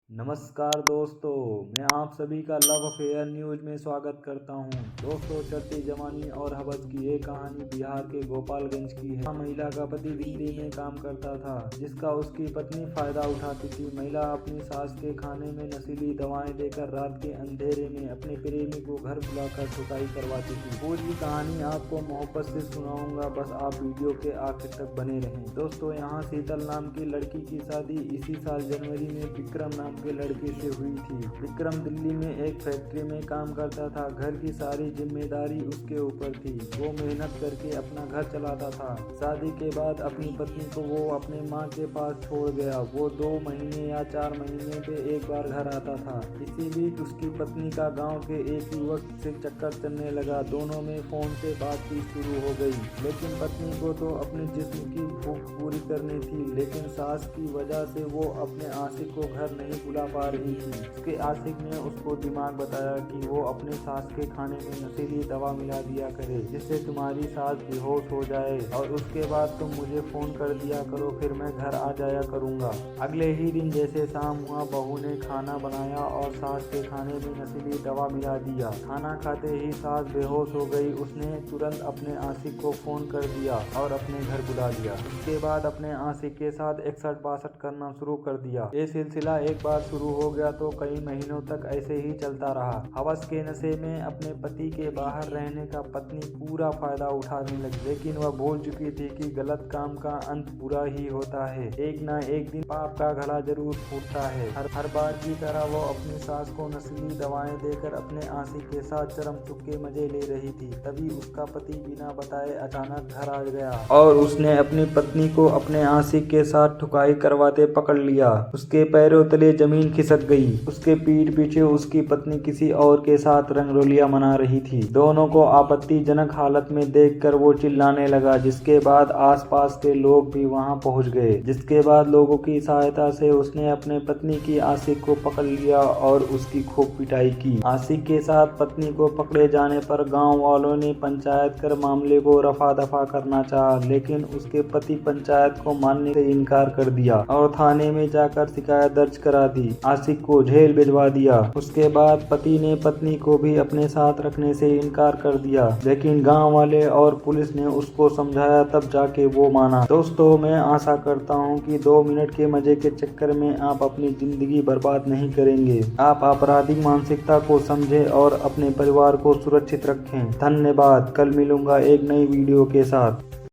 नमस्कार दोस्तों, मैं आप सभी का लव अफेयर न्यूज में स्वागत करता हूं। दोस्तों, चढ़ती जवानी और हवस की ये कहानी बिहार के गोपालगंज की है। महिला का पति दिल्ली में काम करता था, जिसका उसकी पत्नी फायदा उठाती थी। महिला अपनी सास के खाने में नशीली दवाएं देकर रात के अंधेरे में अपने प्रेमी को घर बुलाकर ठुकाई करवाती थी। पूरी कहानी आपको मोहब्बत से सुनाऊंगा, बस आप वीडियो के आखिर तक बने रहें। दोस्तों, यहाँ शीतल नाम की लड़की की शादी इसी साल जनवरी में विक्रम नाम के लड़के से हुई थी। विक्रम दिल्ली में एक फैक्ट्री में काम करता था। घर की सारी जिम्मेदारी उसके ऊपर थी। वो मेहनत करके अपना घर चलाता था। शादी के बाद अपनी पत्नी को वो अपने माँ के पास छोड़ गया। वो 2 महीने या 4 महीने पे एक बार घर आता था। इसी बीच उसकी पत्नी का गांव के एक युवक से चक्कर चलने लगा। दोनों में फोन से बातचीत शुरू हो गई, लेकिन पत्नी को तो अपने जिस्म की भूख पूरी करनी थी। लेकिन सास की वजह से वो अपने आशिक को घर नहीं बुला पा रही थी। उसके आशिक ने उसको दिमाग बताया कि वो अपने सास के खाने में नशीली दवा मिला दिया करे, जिससे तुम्हारी सास बेहोश हो जाए और उसके बाद तुम मुझे फोन कर दिया करो, फिर मैं घर आ जाया करूंगा। अगले ही दिन जैसे शाम हुआ, बहू ने खाना बनाया और सास के खाने में नशीली दवा मिला दिया। खाना खाते ही सास बेहोश हो गई। उसने तुरंत अपने आशिक को फोन कर दिया और अपने घर बुला लिया। उसके बाद अपने आशिक के साथ 61-62 करना शुरू कर दिया। ये सिलसिला एक बार शुरू हो गया तो कई महीनों तक ऐसे ही चलता रहा। हवस के नशे में अपने पति के बाहर रहने का पत्नी पूरा फायदा उठाने लगी, लेकिन वह भूल चुकी थी कि गलत काम का अंत बुरा ही होता है। एक ना एक दिन पाप का घड़ा जरूर फूटता है। हर बार की तरह वो अपनी सास को नशीली दवाएं देकर अपने आशिक के साथ चरम चुक्के मजे ले रही थी। तभी उसका पति बिना बताए अचानक घर आ गया और उसने अपनी पत्नी को अपने आशिक के साथ ठुकाई करवाते पकड़ लिया। उसके पैरों तले जमीन खिसक गई। उसके पीठ पीछे उसकी पत्नी किसी और के साथ रंगरोलियां मना रही थी। दोनों को आपत्तिजनक हालत में देखकर वो चिल्लाने लगा, जिसके बाद आसपास के लोग भी वहां पहुंच गए। जिसके बाद लोगों की सहायता से उसने अपने पत्नी की आशिक को पकड़ लिया और उसकी खूब पिटाई की। आशिक के साथ पत्नी को पकड़े जाने पर गाँव वालों ने पंचायत कर मामले को रफा दफा करना चाहा, लेकिन उसके पति पंचायत को मानने से इनकार कर दिया और थाने में जाकर शिकायत दर्ज करा दी। आशिक को जेल भिजवा दिया। उसके बाद पति ने पत्नी को भी अपने साथ रखने से इनकार कर दिया, लेकिन गांव वाले और पुलिस ने उसको समझाया, तब जाके वो माना। दोस्तों, मैं आशा करता हूं कि 2 मिनट के मजे के चक्कर में आप अपनी जिंदगी बर्बाद नहीं करेंगे। आप आपराधिक मानसिकता को समझें और अपने परिवार को सुरक्षित रखें। धन्यवाद। कल मिलूंगा एक नई वीडियो के साथ।